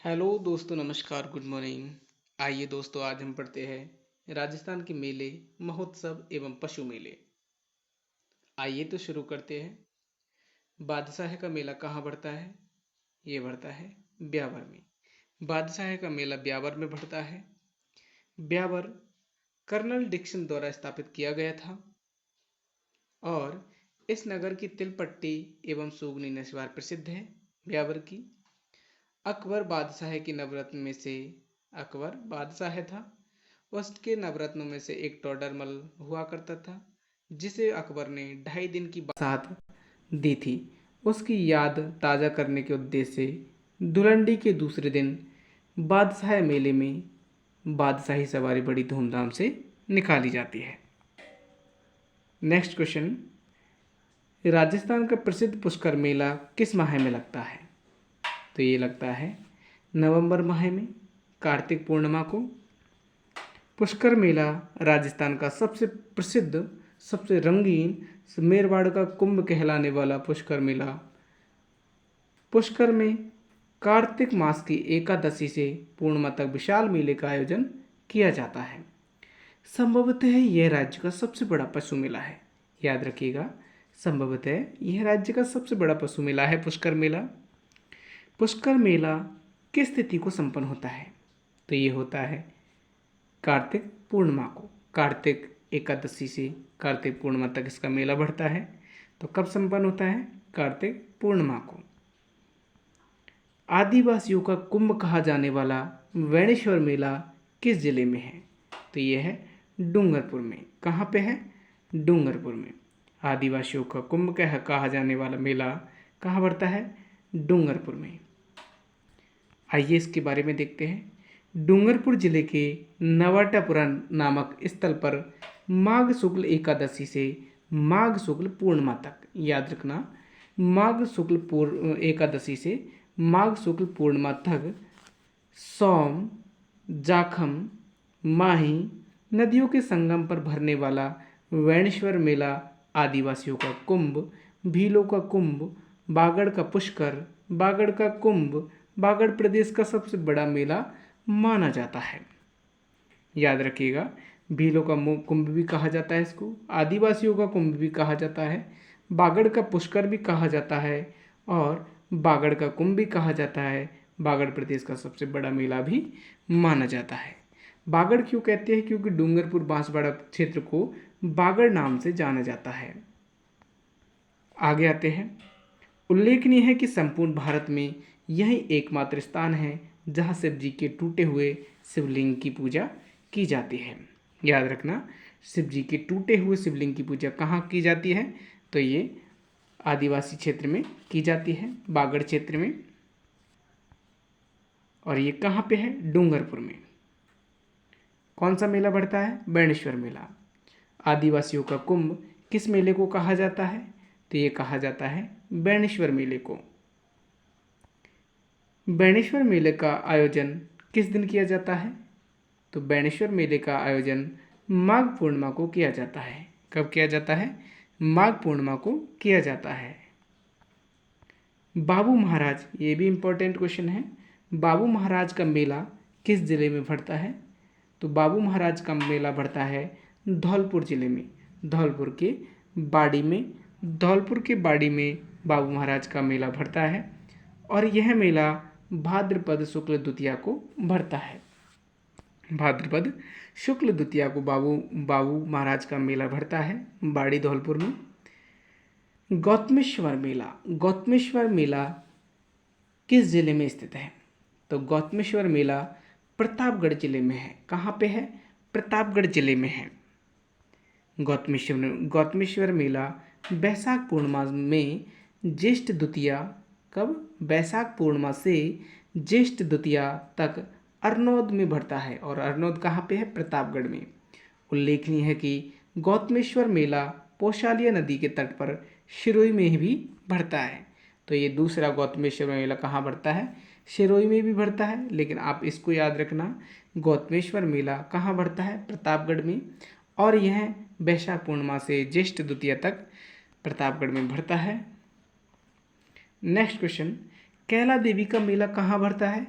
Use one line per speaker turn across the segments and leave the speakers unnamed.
Hello दोस्तों, नमस्कार, good morning. आइए दोस्तों, आज हम पढ़ते हैं राजस्थान के मेले, महोत्सव एवं पशु मेले। आइए तो शुरू करते हैं। बादशाह का मेला कहाँ बढ़ता है? ये बढ़ता है ब्यावर में। बादशाह का मेला ब्यावर में बढ़ता है। ब्यावर कर्नल डिक्सन द्वारा स्थापित किया गया था और इस नगर की तिलपट्टी एवं सुगनी नस्वार प्रसिद्ध है। ब्यावर की अकबर बादशाह के नवरत्न में से अकबर बादशाह था। उसके नवरत्नों में से एक टोडरमल हुआ करता था, जिसे अकबर ने 2.5 दिन की साथ दी थी। उसकी याद ताज़ा करने के उद्देश्य से धुलंडी के दूसरे दिन बादशाह मेले में बादशाही सवारी बड़ी धूमधाम से निकाली जाती है। नेक्स्ट क्वेश्चन, राजस्थान का प्रसिद्ध पुष्कर मेला किस माह में लगता है? तो ये लगता है नवंबर माह में, कार्तिक पूर्णिमा को। पुष्कर मेला राजस्थान का सबसे प्रसिद्ध, सबसे रंगीन, मेरवाड़ का कुंभ कहलाने वाला पुष्कर मेला पुष्कर में कार्तिक मास की एकादशी से पूर्णिमा तक विशाल मेले का आयोजन किया जाता है। संभवतः यह राज्य का सबसे बड़ा पशु मेला है। याद रखिएगा, संभवतः यह राज्य का सबसे बड़ा पशु मेला है पुष्कर मेला। पुष्कर मेला किस तिथि को संपन्न होता है? तो ये होता है कार्तिक पूर्णिमा को। कार्तिक एकादशी से कार्तिक पूर्णिमा तक इसका मेला बढ़ता है। तो कब संपन्न होता है? कार्तिक पूर्णिमा को। आदिवासियों का कुंभ कहा जाने वाला वैणेश्वर मेला किस जिले में है? तो ये है डूंगरपुर में। कहाँ पे है? डूंगरपुर में। आदिवासियों का कुंभ कहा जाने वाला मेला कहाँ बढ़ता है? डूंगरपुर में। आइए इसके बारे में देखते हैं। डूंगरपुर जिले के नवाटापुरा नामक स्थल पर माघ शुक्ल एकादशी से माघ शुक्ल पूर्णिमा तक, याद रखना, माघ शुक्ल एकादशी से माघ शुक्ल पूर्णिमा तक सोम, जाखम, माही नदियों के संगम पर भरने वाला वैणेश्वर मेला आदिवासियों का कुंभ, भीलों का कुंभ, बागड़ का पुष्कर, बागड़ का कुंभ, बागड़ प्रदेश का सबसे बड़ा मेला माना जाता है। याद रखिएगा, भीलों का कुंभ भी कहा जाता है इसको, आदिवासियों का कुंभ भी कहा जाता है, बागड़ का पुष्कर भी कहा जाता है और बागड़ का कुंभ भी कहा जाता है। बागड़ प्रदेश का सबसे बड़ा मेला भी माना जाता है। बागड़ क्यों कहते हैं? क्योंकि डूंगरपुर बांसवाड़ा क्षेत्र को बागड़ नाम से जाना जाता है। आगे आते हैं। उल्लेखनीय है कि संपूर्ण भारत में यही एकमात्र स्थान है जहाँ शिव जी के टूटे हुए शिवलिंग की पूजा की जाती है। याद रखना, शिव जी के टूटे हुए शिवलिंग की पूजा कहाँ की जाती है? तो ये आदिवासी क्षेत्र में की जाती है, बागड़ क्षेत्र में। और ये कहाँ पे है? डूंगरपुर में। कौन सा मेला बढ़ता है? बैणेश्वर मेला। आदिवासियों का कुंभ किस मेले को कहा जाता है? तो ये कहा जाता है बैणेश्वर मेले को। बैणेश्वर मेले का आयोजन किस दिन किया जाता है? तो बैणेश्वर मेले का आयोजन माघ पूर्णिमा को किया जाता है। कब किया जाता है? माघ पूर्णिमा को किया जाता है। बाबू महाराज, ये भी इम्पोर्टेंट क्वेश्चन है। बाबू महाराज का मेला किस जिले में बढ़ता है? तो बाबू महाराज का मेला बढ़ता है धौलपुर जिले में। धौलपुर के बाड़ी में, धौलपुर के बाड़ी में बाबू महाराज का मेला बढ़ता है और यह मेला भाद्रपद शुक्ल द्वितीया को बढ़ता है। भाद्रपद शुक्ल द्वितीया को बाबू महाराज का मेला बढ़ता है बाड़ी धौलपुर में। गौतमेश्वर मेला, गौतमेश्वर मेला किस जिले में स्थित है? तो गौतमेश्वर मेला प्रतापगढ़ जिले में है। कहाँ पे है? प्रतापगढ़ जिले में है। गौतमेश्वर मेला बैसाख पूर्णिमा में ज्येष्ठ द्वितीया, कब? बैसाख पूर्णिमा से ज्येष्ठ द्वितीया तक अरनौद में बढ़ता है और अरनौद कहाँ पे है? प्रतापगढ़ में। उल्लेखनीय है कि गौतमेश्वर मेला पोशालिया नदी के तट पर शिरोई में भी बढ़ता है। तो ये दूसरा गौतमेश्वर मेला कहाँ बढ़ता है? शिरोई में भी बढ़ता है, लेकिन आप इसको याद रखना, गौतमेश्वर मेला कहाँ बढ़ता है? प्रतापगढ़ में। और यह बैसाख पूर्णिमा से ज्येष्ठ द्वितीया तक प्रतापगढ़ में बढ़ता है। नेक्स्ट क्वेश्चन, कैला देवी का मेला कहाँ बढ़ता है?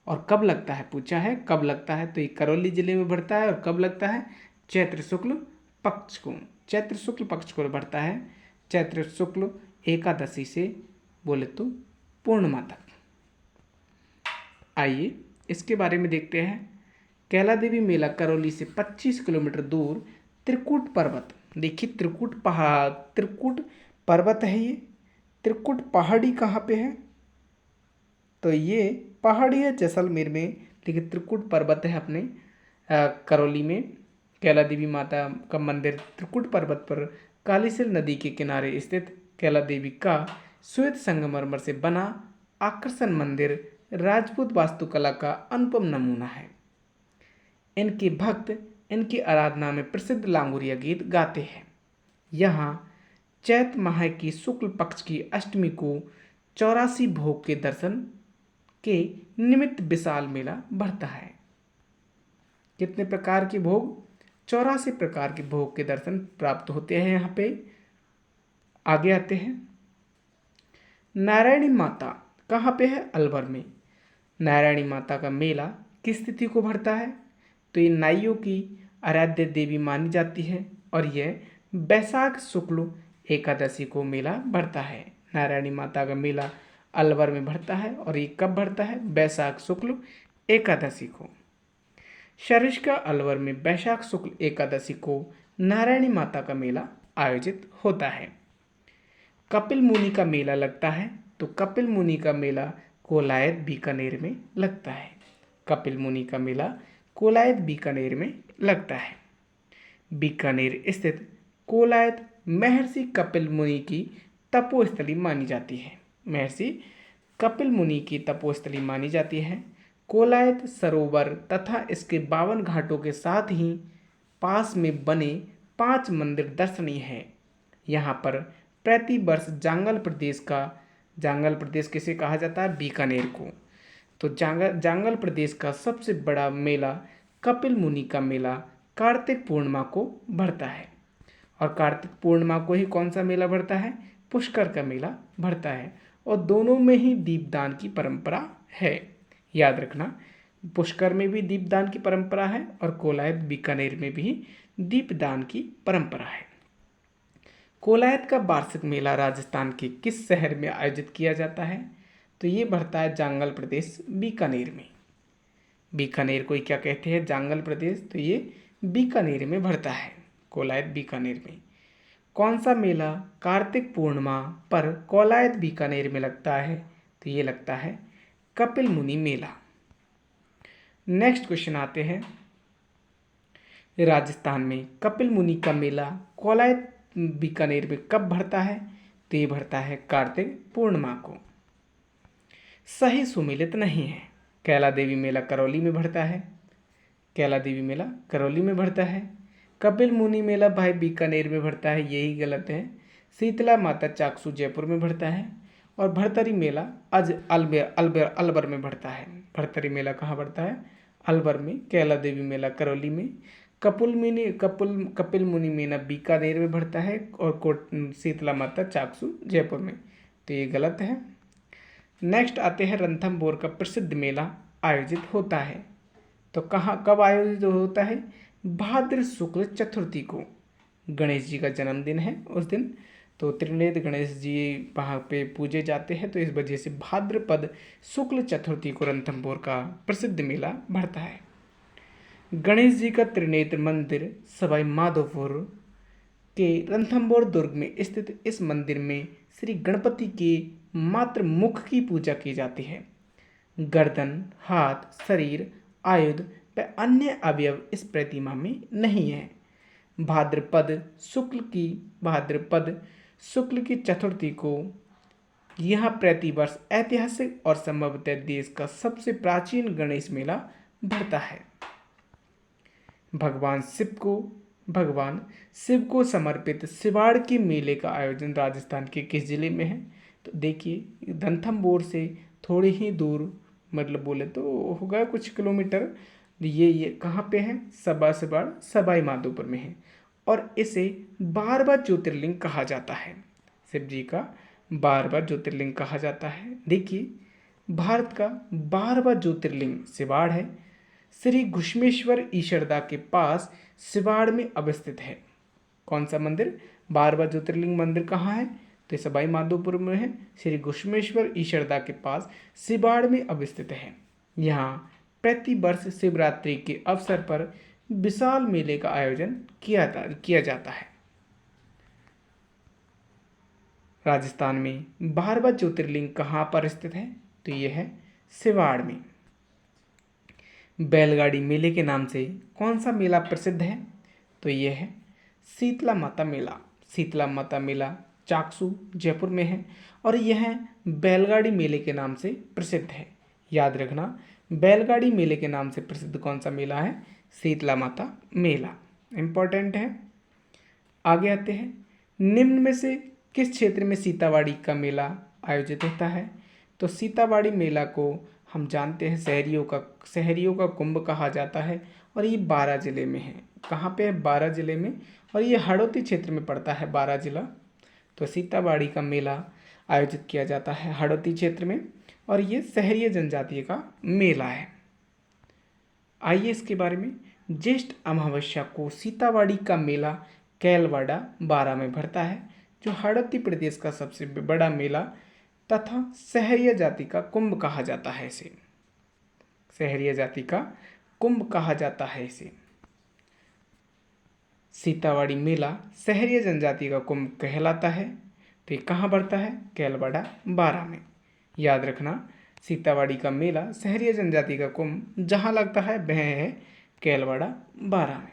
और कब लगता है, पूछा है कब लगता है, तो ये करौली जिले में बढ़ता है। और कब लगता है, चैत्र शुक्ल पक्ष को, चैत्र शुक्ल पक्ष को बढ़ता है, चैत्र शुक्ल एकादशी से बोले तो पूर्णिमा तक। आइए इसके बारे में देखते हैं। कैला देवी मेला करौली से 25 किलोमीटर दूर त्रिकुट पर्वत, देखिए त्रिकुट पहाड़, त्रिकुट पर्वत है ये। त्रिकुट पहाड़ी कहाँ पे है, तो ये पहाड़ी है जैसलमेर में, लेकिन त्रिकुट पर्वत है अपने करौली में। कैला देवी माता का मंदिर त्रिकुट पर्वत पर कालीसिल नदी के किनारे स्थित कैला देवी का श्वेत संगमरमर से बना आकर्षण मंदिर राजपूत वास्तुकला का अनुपम नमूना है। इनके भक्त इनकी आराधना में प्रसिद्ध लांगुरिया गीत गाते हैं। यहाँ चैत माह की शुक्ल पक्ष की अष्टमी को 84 भोग के दर्शन के निमित्त विशाल मेला बढ़ता है। कितने प्रकार के भोग, 84 प्रकार के भोग के दर्शन प्राप्त होते हैं यहाँ पे। आगे आते हैं। नारायणी माता कहाँ पे है, अलवर में। नारायणी माता का मेला किस तिथि को भरता है, तो ये नाइयों की आराध्य देवी मानी जाती है और यह बैसाख शुक्ल एकादशी को मेला भरता है। नारायणी माता का मेला अलवर में भरता है और ये कब भरता है, बैसाख शुक्ल एकादशी को। सरिस्का अलवर में बैसाख शुक्ल एकादशी को नारायणी माता का मेला आयोजित होता है। कपिल मुनि का मेला लगता है, तो कपिल मुनि का मेला कोलायत बीकानेर में लगता है। कपिल मुनि का मेला कोलायत बीकानेर में लगता है। बीकानेर स्थित कोलायत महर्षि कपिल मुनि की तपोस्थली मानी जाती है। महर्षि कपिल मुनि की तपोस्थली मानी जाती है। कोलायत सरोवर तथा इसके 52 घाटों के साथ ही पास में बने 5 मंदिर दर्शनीय हैं। यहाँ पर प्रति वर्ष जांगल प्रदेश किसे कहा जाता है, बीकानेर को। तो जांगल प्रदेश का सबसे बड़ा मेला कपिल मुनि का मेला कार्तिक पूर्णिमा को भरता है। और कार्तिक पूर्णिमा को ही कौन सा मेला भरता है, पुष्कर का मेला भरता है। और दोनों में ही दीपदान की परंपरा है, याद रखना। पुष्कर में भी दीपदान की परंपरा है और कोलायत बीकानेर में भी दीपदान की परंपरा है। कोलायत का वार्षिक मेला राजस्थान के किस शहर में आयोजित किया जाता है, तो ये भरता है जांगल प्रदेश बीकानेर में। बीकानेर को क्या कहते हैं, जांगल प्रदेश, तो ये बीकानेर में भरता है, कोलायत बीकानेर में। कौन सा मेला कार्तिक पूर्णिमा पर कोलायत बीकानेर में लगता है, तो ये लगता है कपिल मुनि मेला। नेक्स्ट क्वेश्चन आते हैं। राजस्थान में कपिल मुनि का मेला कोलायत बीकानेर में कब भरता है, तो ये भरता है कार्तिक पूर्णिमा को। सही सुमेलित नहीं है। कैला देवी मेला करौली में भरता है, कैला देवी मेला करौली में भरता है। कपिल मुनि मेला भाई बीकानेर में भरता है, यही गलत है। शीतला माता चाकसू जयपुर में भरता है। और भरतरी मेला अलवर में भरता है। भरतरी मेला कहाँ भरता है, अलवर में। कैला देवी मेला करौली में। कपिल मुनि मेला बीकानेर में भरता है और शीतला माता चाकसू जयपुर में, तो ये गलत है। नेक्स्ट आते हैं। रणथंभौर का प्रसिद्ध मेला आयोजित होता है, तो कहाँ कब आयोजित होता है, भाद्र शुक्ल चतुर्थी को। गणेश जी का जन्मदिन है उस दिन, तो त्रिनेत्र गणेश जी वहाँ पे पूजे जाते हैं, तो इस वजह से भाद्रपद शुक्ल चतुर्थी को रणथंभौर का प्रसिद्ध मेला भरता है। गणेश जी का त्रिनेत्र मंदिर सवाई माधोपुर के रणथंभौर दुर्ग में स्थित इस मंदिर में श्री गणपति के मात्र मुख की पूजा की जाती है। गर्दन, हाथ, शरीर, आयुध व अन्य अवयव इस प्रतिमा में नहीं है। भाद्रपद शुक्ल की चतुर्थी को यहाँ प्रतिवर्ष ऐतिहासिक और संभवतः देश का सबसे प्राचीन गणेश मेला भरता है। भगवान शिव को समर्पित शिवाड़ के मेले का आयोजन राजस्थान के किस जिले में है, तो देखिए रणथंभौर से थोड़ी ही दूर, मतलब बोले तो होगा कुछ किलोमीटर, ये कहाँ पे है, शिवाड़ सवाई माधोपुर में है। और इसे 12वां ज्योतिर्लिंग कहा जाता है। शिव जी का 12वां ज्योतिर्लिंग कहा जाता है। देखिए भारत का 12वां ज्योतिर्लिंग सिवाड़ है। श्री घुश्मेश्वर ईशरदा के पास सिवाड़ में अवस्थित है। कौन सा मंदिर? 12वां ज्योतिर्लिंग मंदिर कहाँ है? तो सवाई माधोपुर में है। श्री घुश्मेश्वर ईशरदा के पास सिवाड़ में अवस्थित है। यहाँ प्रति वर्ष शिवरात्रि के अवसर पर विशाल मेले का आयोजन किया जाता है। राजस्थान में 12वां ज्योतिर्लिंग कहाँ पर स्थित है? तो यह है सिवाड़ में। बैलगाड़ी मेले के नाम से कौन सा मेला प्रसिद्ध है? तो यह है शीतला माता मेला। शीतला माता मेला चाकसू जयपुर में है और यह बैलगाड़ी मेले के नाम से प्रसिद्ध है। याद रखना, बैलगाड़ी मेले के नाम से प्रसिद्ध कौन सा मेला है? शीतला माता मेला। इम्पोर्टेंट है। आगे आते हैं, निम्न में से किस क्षेत्र में सीतावाड़ी का मेला आयोजित होता है? तो सीतावाड़ी मेला को हम जानते हैं शहरियों का कुंभ कहा जाता है और ये 12 जिले में है। कहाँ पे है? 12 जिले में, और ये हड़ौती क्षेत्र में पड़ता है 12 जिला। तो सीतावाड़ी का मेला आयोजित किया जाता है हड़ौती क्षेत्र में और ये शहरी जनजाति का मेला है। आइए इसके बारे में। ज्येष्ठ अमावस्या को सीतावाड़ी का मेला कैलवाड़ा 12 में भरता है, जो हड़ौती प्रदेश का सबसे बड़ा मेला तथा सहरिया जाति का कुंभ कहा जाता है इसे। सहरिया जाति का कुंभ कहा जाता है इसे। सीतावाड़ी मेला सहरिया जनजाति का कुंभ कहलाता है। तो ये कहाँ बढ़ता है? कैलवाड़ा 12 में। याद रखना, सीतावाड़ी का मेला सहरिया जनजाति का कुंभ जहाँ लगता है वह है कैलवाड़ा 12 में।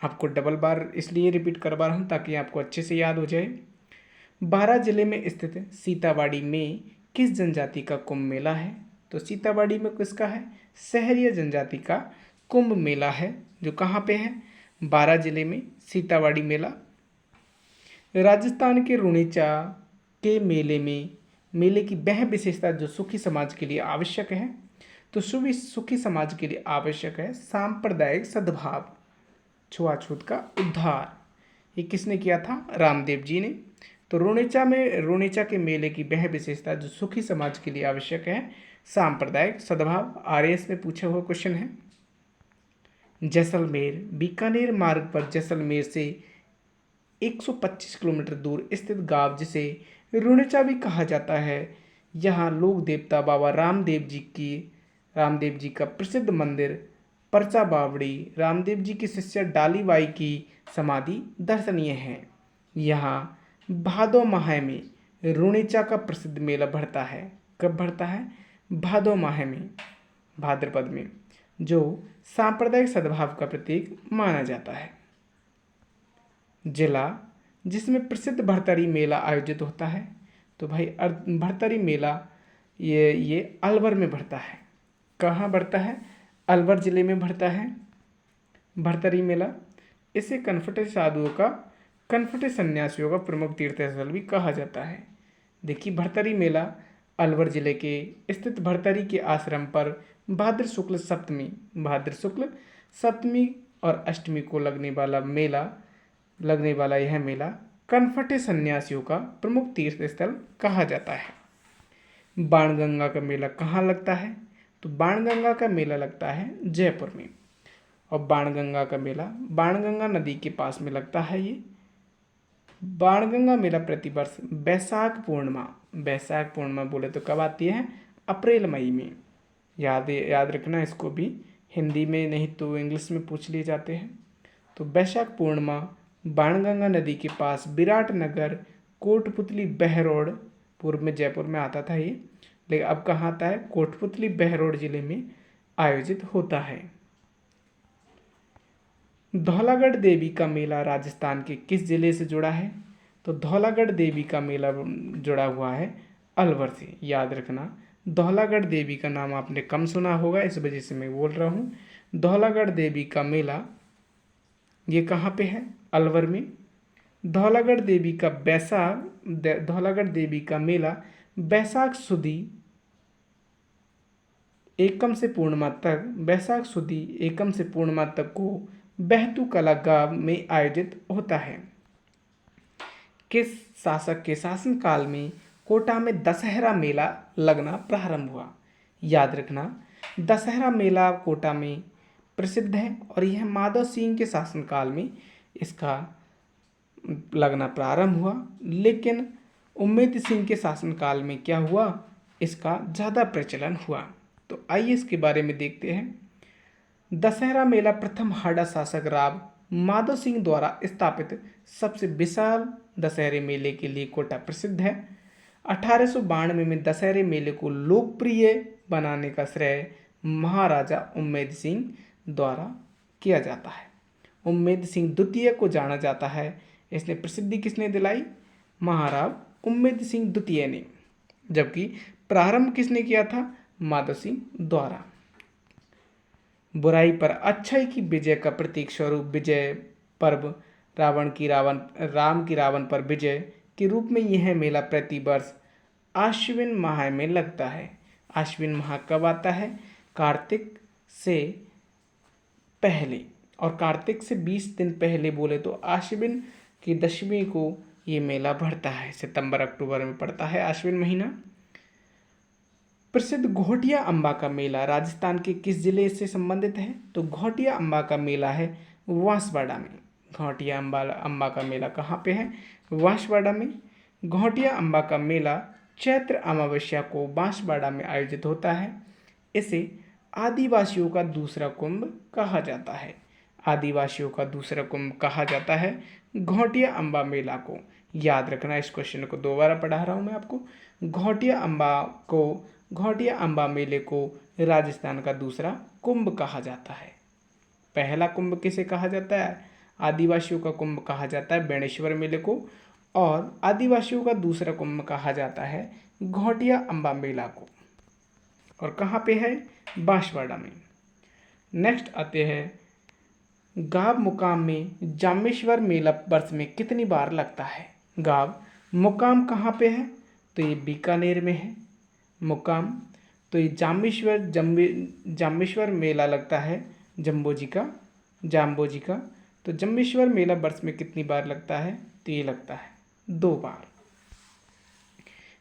आपको डबल बार इसलिए रिपीट करवा रहा हूँ ताकि आपको अच्छे से याद हो जाए। 12 जिले में स्थित सीतावाड़ी में किस जनजाति का कुंभ मेला है? तो सीतावाड़ी में किसका है? सहरिया जनजाति का कुंभ मेला है, जो कहाँ पे है? 12 जिले में सीतावाड़ी मेला। राजस्थान के रुणेचा के मेले की वह विशेषता जो सुखी समाज के लिए आवश्यक है। तो सुखी समाज के लिए आवश्यक है सांप्रदायिक सद्भाव, छुआछूत का उद्धार। ये किसने किया था? रामदेव जी ने। तो रुणेचा के मेले की वह विशेषता जो सुखी समाज के लिए आवश्यक है सांप्रदायिक सद्भाव। आरएएस में पूछा हुआ क्वेश्चन है। जैसलमेर बीकानेर मार्ग पर जैसलमेर से 125 किलोमीटर दूर स्थित गांव जिसे रुणेचा भी कहा जाता है, यहाँ लोक देवता बाबा रामदेव जी का प्रसिद्ध मंदिर परचा बावड़ी, रामदेव जी की शिष्य डालीबाई की समाधि दर्शनीय है। यहाँ भादो माह में रुणेचा का प्रसिद्ध मेला भरता है। कब भरता है? भादो माह में, भाद्रपद में, जो सांप्रदायिक सद्भाव का प्रतीक माना जाता है। जिला जिसमें प्रसिद्ध भरतरी मेला आयोजित होता है, तो भाई भरतरी मेला ये अलवर में भरता है। कहाँ भरता है? अलवर जिले में भरता है भरतरी मेला। इसे कनफटे सन्यासियों का प्रमुख तीर्थ स्थल भी कहा जाता है। देखिए, भरतरी मेला अलवर जिले के स्थित भरतरी के आश्रम पर भाद्र शुक्ल सप्तमी और अष्टमी को लगने वाला यह मेला कनफटे सन्यासियों का प्रमुख तीर्थ स्थल कहा जाता है। बाणगंगा का मेला कहाँ लगता है? तो बाणगंगा का मेला लगता है जयपुर में। और बाणगंगा का मेला बाणगंगा नदी के पास में लगता है। ये बाणगंगा मेला प्रतिवर्ष बैसाख पूर्णिमा बोले तो कब आती है? अप्रैल मई में। याद रखना इसको भी, हिंदी में नहीं तो इंग्लिश में पूछ लिए जाते हैं। तो बैसाख पूर्णिमा बाणगंगा नदी के पास विराटनगर कोटपुतली बहरोड, पूर्व में जयपुर में आता था ये, लेकिन अब कहाँ आता है? कोटपुतली बहरोड जिले में आयोजित होता है। धौलागढ़ देवी का मेला राजस्थान के किस जिले से जुड़ा है? तो धौलागढ़ देवी का मेला जुड़ा हुआ है अलवर से। याद रखना, धौलागढ़ देवी का नाम आपने कम सुना होगा, इस वजह से मैं बोल रहा हूँ। धौलागढ़ देवी का मेला ये कहाँ पे है? अलवर में। धौलागढ़ देवी का मेला बैसाख सुदी एकम से पूर्णिमा तक को बहतू कला गांव में आयोजित होता है। किस शासक के शासन काल में कोटा में दशहरा मेला लगना प्रारंभ हुआ। याद रखना, दशहरा मेला कोटा में प्रसिद्ध है और यह माधव सिंह के शासनकाल में इसका लगना प्रारंभ हुआ, लेकिन उम्मेद सिंह के शासनकाल में क्या हुआ, इसका ज़्यादा प्रचलन हुआ। तो आइए इसके बारे में देखते हैं। दशहरा मेला प्रथम हाड़ा शासक राव माधव सिंह द्वारा स्थापित सबसे विशाल दशहरे मेले के लिए कोटा प्रसिद्ध है। 1892 में दशहरे मेले को लोकप्रिय बनाने का श्रेय महाराजा उम्मेद सिंह द्वारा किया जाता है। उम्मेद सिंह द्वितीय को जाना जाता है। इसने प्रसिद्धि किसने दिलाई? महाराव उम्मेद सिंह द्वितीय ने, जबकि प्रारंभ किसने किया था? माधव सिंह द्वारा। बुराई पर अच्छाई की विजय का प्रतीक स्वरूप विजय पर्व राम की रावण पर विजय के रूप में यह मेला प्रति वर्ष आश्विन माह में लगता है। आश्विन माह कब आता है? कार्तिक से पहले, और कार्तिक से 20 दिन पहले बोले तो आश्विन की दशमी को ये मेला बढ़ता है। सितंबर अक्टूबर में पड़ता है आश्विन महीना। प्रसिद्ध घोटिया अम्बा का मेला राजस्थान के किस जिले से संबंधित है? तो घोटिया अम्बा का मेला है बांसवाड़ा में। घोटिया अम्बा का मेला कहाँ पे है? बांसवाड़ा में। घोटिया अम्बा का मेला चैत्र अमावस्या को बांसवाड़ा में आयोजित होता है। इसे आदिवासियों का दूसरा कुंभ कहा जाता है। आदिवासियों का दूसरा कुंभ कहा जाता है घोटिया अम्बा मेला को। याद रखना, इस क्वेश्चन को दोबारा पढ़ा रहा हूँ मैं आपको। घोटिया अम्बा मेले को राजस्थान का दूसरा कुंभ कहा जाता है। पहला कुंभ किसे कहा जाता है? आदिवासियों का कुंभ कहा जाता है बेणेश्वर मेले को, और आदिवासियों का दूसरा कुंभ कहा जाता है घोटिया अम्बा मेला को। और कहाँ पे है? बांसवाड़ा में। नेक्स्ट आते हैं, गाँव मुकाम में जामेश्वर मेला वर्ष में कितनी बार लगता है? गाँव मुकाम कहाँ पे है? तो ये बीकानेर में है मुकाम। तो ये जामेश्वर मेला लगता है जाम्बो जी का। तो जामेश्वर मेला वर्ष में कितनी बार लगता है? तो ये लगता है 2 बार।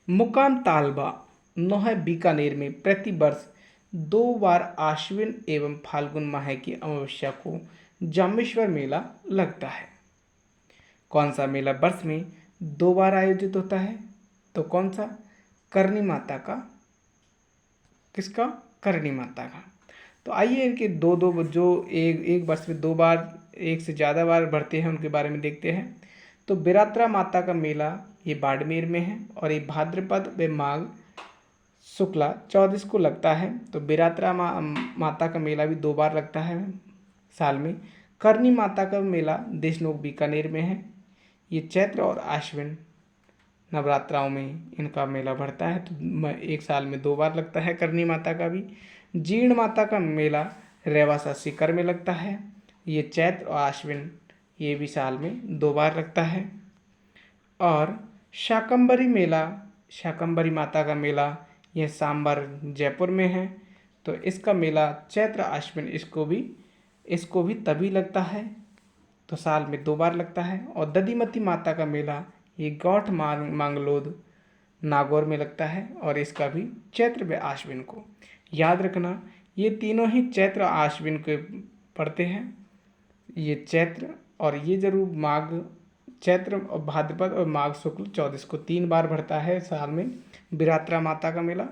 मुकाम तालबा नोहर बीकानेर में प्रति वर्ष 2 बार आश्विन एवं फाल्गुन माह की अमावस्या को जामेश्वर मेला लगता है। कौन सा मेला वर्ष में 2 बार आयोजित होता है? तो कौन सा? करनी माता का। किसका? करनी माता का। तो आइए इनके दो जो एक वर्ष में 2 बार, एक से ज़्यादा बार बढ़ते हैं, उनके बारे में देखते हैं। तो बिरात्रा माता का मेला ये बाड़मेर में है और ये भाद्रपद व माघ शुक्ला 14 को लगता है। तो बिरात्रा माता का मेला भी 2 बार लगता है साल में। करनी माता का मेला देशनोक बीकानेर में है। ये चैत्र और आश्विन नवरात्राओं में इनका मेला बढ़ता है, तो एक साल में 2 बार लगता है करनी माता का भी। जीर्ण माता का मेला रेवासा सीकर में लगता है। ये चैत्र और आश्विन ये भी साल में 2 बार लगता है। और शाकंभरी माता का मेला यह सांबर जयपुर में है। तो इसका मेला चैत्र आश्विन इसको भी तभी लगता है, तो साल में 2 बार लगता है। और दधिमती माता का मेला ये गौठ मांगलोद नागौर में लगता है और इसका भी चैत्र व आश्विन को। याद रखना, ये तीनों ही चैत्र आश्विन के पड़ते हैं। ये चैत्र और ये जरूर माघ, चैत्र और भाद्रपद और माघ शुक्ल 14 को 3 बार बढ़ता है साल में बिरात्रा माता का मेला।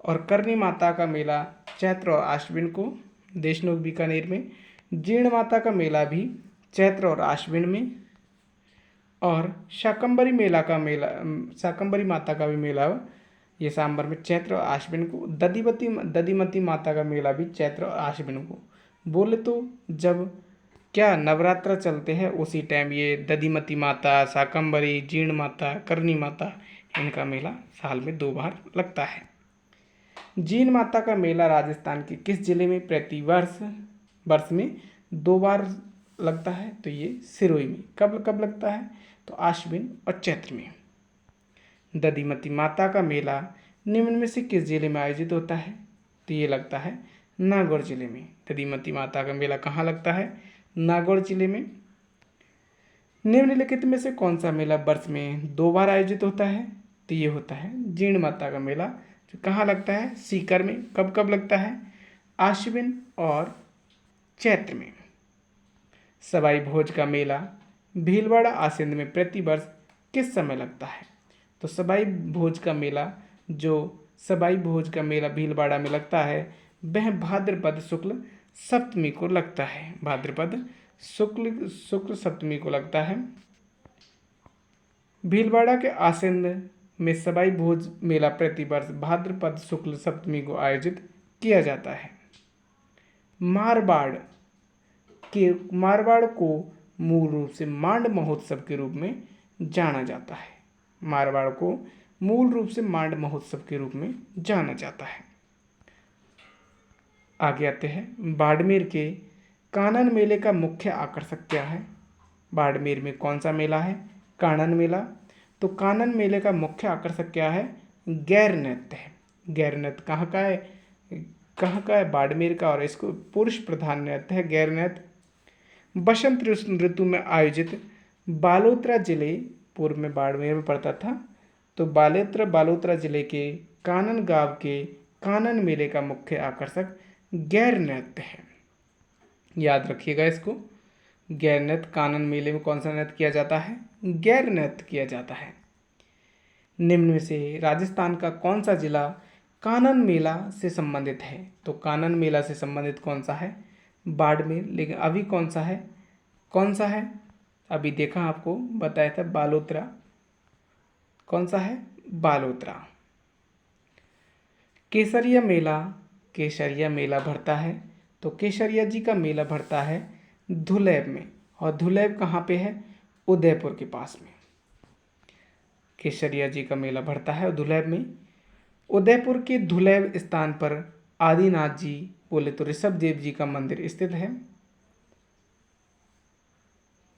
और करनी माता का मेला चैत्र और आश्विन को देशनोक बीकानेर में। जीर्ण माता का मेला भी चैत्र और आश्विन में। और शाकंभरी माता का भी मेला ये सांबर में चैत्र और आश्विन को। दधिमती माता का मेला भी चैत्र और आश्विन को। बोले तो जब क्या नवरात्र चलते हैं उसी टाइम ये दधिमती माता, शाकंभरी, जीर्ण माता, करनी माता इनका मेला साल में 2 बार लगता है। जीर्ण माता का मेला राजस्थान के किस जिले में प्रति वर्ष में 2 बार लगता है? तो ये सिरोही में। कब लगता है? तो आश्विन और चैत्र में। दधिमती माता का मेला निम्न में से किस जिले में आयोजित होता है? तो ये लगता है नागौर जिले में। दधिमती माता का मेला कहाँ लगता है? नागौर जिले में। निम्नलिखित में से कौन सा मेला वर्ष में 2 बार आयोजित होता है? तो ये होता है जीण माता का मेला, जो कहाँ लगता है, सीकर में। कब कब लगता है, आश्विन और चैत्र में। सवाई भोज का मेला भीलवाड़ा आसीन में प्रतिवर्ष किस समय लगता है? तो सवाई भोज का मेला, जो सवाई भोज का मेला भीलवाड़ा में लगता है, वह भाद्रपद शुक्ल सप्तमी को लगता है। भाद्रपद शुक्ल सप्तमी को लगता है। भीलवाड़ा के आसीन में सवाई भोज मेला प्रतिवर्ष भाद्रपद शुक्ल सप्तमी को आयोजित किया जाता है। मारवाड़ को मूल रूप से मांड महोत्सव के रूप में जाना जाता है। मारवाड़ को मूल रूप से मांड महोत्सव के रूप में जाना जाता है। आगे आते हैं, बाड़मेर के कानन मेले का मुख्य आकर्षक क्या है? बाड़मेर में कौन सा मेला है? कानन मेला। तो कानन मेले का मुख्य आकर्षक क्या है? गैर नृत्य है। गैर नृत्य कहाँ का है? कहाँ का है? बाड़मेर का, और इसको पुरुष प्रधान नृत्य है गैर नृत्य। बसंत ऋतु में आयोजित बालोतरा जिले, पूर्व में बाड़मेर में पड़ता था, तो बालोतरा जिले के कानन गांव के कानन मेले का मुख्य आकर्षक गैर नृत्य है। याद रखिएगा इसको। गैर नृत्य, कानन मेले में कौन सा नृत्य किया जाता है? गैर नृत्य किया जाता है। निम्न में से राजस्थान का कौन सा जिला कानन मेला से संबंधित है? तो कानन मेला से संबंधित कौन सा है? बाड़मेर। लेकिन अभी कौन सा है? कौन सा है? अभी देखा, आपको बताया था बालोतरा। कौन सा है? बालोतरा। केसरिया मेला भरता है, तो केसरिया जी का मेला भरता है धुलेब में। और धुलेब कहाँ पे है? उदयपुर के पास में। केसरिया जी का मेला भरता है धुलेब में। उदयपुर के धुलेब स्थान पर आदिनाथ जी, बोले तो ऋषभ देव जी का मंदिर स्थित है।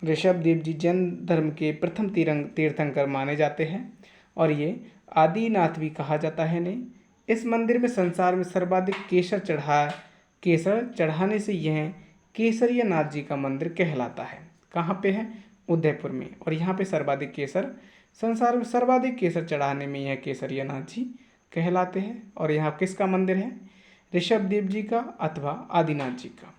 ऋषभ देव जी जैन धर्म के प्रथम तीर्थंकर माने जाते हैं, और ये आदिनाथ भी कहा जाता है इन्हें। इस मंदिर में संसार में सर्वाधिक केसर चढ़ाने से यह केसरिया नाथ जी का मंदिर कहलाता है। कहाँ पे है? उदयपुर में। और यहाँ पे संसार में सर्वाधिक केसर चढ़ाने में यह केसरिया नाथ जी कहलाते हैं। और यहाँ किसका मंदिर है? ऋषभ देव जी का अथवा आदिनाथ जी का।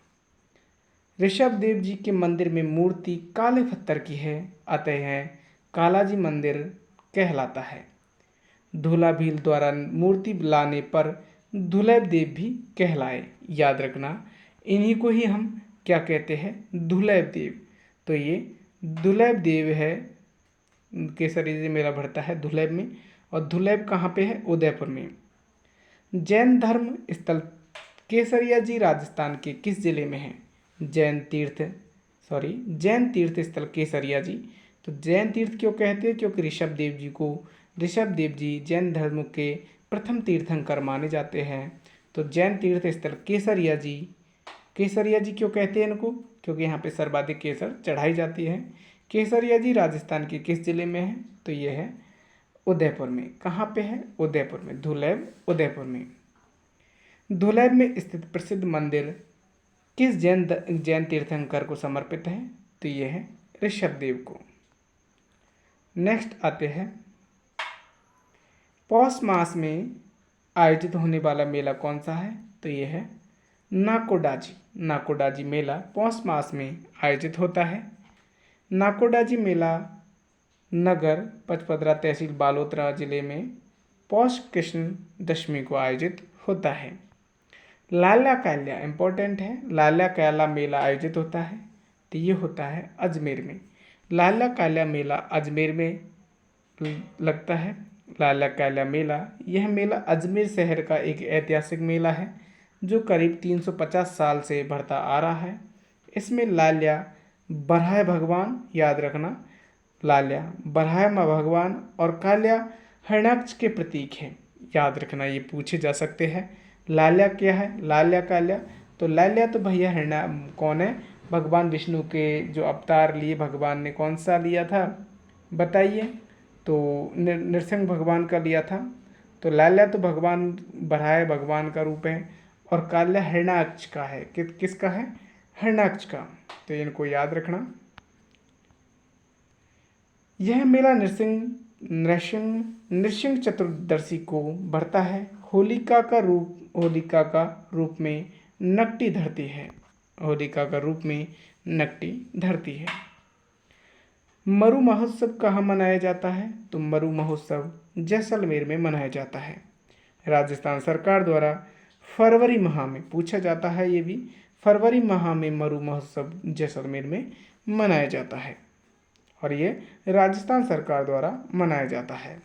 ऋषभ देव जी के मंदिर में मूर्ति काले पत्थर की है, अतः यह कालाजी मंदिर कहलाता है। धूला भील द्वारा मूर्ति लाने पर धुलेब देव भी कहलाए। याद रखना, इन्हीं को ही हम क्या कहते हैं? धुलेब देव। तो ये धुलेब देव है। केसरी जी मेला भरता है धुलेब में, और धुलेब कहाँ पे है? उदयपुर में। जैन धर्म स्थल केसरिया जी राजस्थान के किस जिले में है? जैन तीर्थ स्थल केसरिया जी। तो जैन तीर्थ क्यों कहते हैं? क्योंकि ऋषभ देव जी जैन धर्म के प्रथम तीर्थंकर माने जाते हैं। तो जैन तीर्थ स्थल केसरिया जी क्यों कहते हैं इनको? क्योंकि यहाँ पे सर्वाधिक केसर चढ़ाई जाती है। केसरिया जी राजस्थान के किस जिले में है? तो ये है उदयपुर में। कहाँ पे है? उदयपुर में। धुलेब, उदयपुर में। धुलेब में स्थित प्रसिद्ध मंदिर किस जैन तीर्थंकर को समर्पित है? तो ये है ऋषभ देव को। नेक्स्ट आते हैं, पौष मास में आयोजित होने वाला मेला कौन सा है? तो ये है नाकोडाजी मेला पौष मास में आयोजित होता है। नाकोडाजी मेला नगर पचपदरा तहसील बालोतरा जिले में पौष कृष्ण दशमी को आयोजित होता है। लाल्या काल्या इंपॉर्टेंट है। लाल्या काल्या मेला आयोजित होता है, तो ये होता है अजमेर में। लाल्या काल्या मेला अजमेर में लगता है। लाल्या काल्या मेला, यह मेला अजमेर शहर का एक ऐतिहासिक मेला है जो करीब 350 साल से बढ़ता आ रहा है। इसमें लाल्या बरहाय भगवान, याद रखना, लाल्या बरहाय भगवान और काल्या हिरण्याक्ष के प्रतीक हैं। याद रखना, ये पूछे जा सकते हैं। लाल्या क्या है? लाल्या काल्या। तो लाल्या तो भैया कौन है? भगवान विष्णु के जो अवतार लिए भगवान ने कौन सा लिया था बताइए? तो नृसिंह भगवान का लिया था। तो लाल्या तो भगवान बरहाय भगवान का रूप है, और काल्या हिरण्याक्ष का है। किसका है? हिरण्याक्ष का। तो इनको याद रखना। यह मेला नृसिंह नृसिंह चतुर्दशी को भरता है। होलिका का रूप में नकटी धरती है। होलिका का रूप में नकटी धरती है। मरु महोत्सव कहाँ मनाया जाता है? तो मरु महोत्सव जैसलमेर में मनाया जाता है। राजस्थान सरकार द्वारा फरवरी माह में, पूछा जाता है ये भी, फरवरी माह में मरु महोत्सव जैसलमेर में मनाया जाता है और ये राजस्थान सरकार द्वारा मनाया जाता है।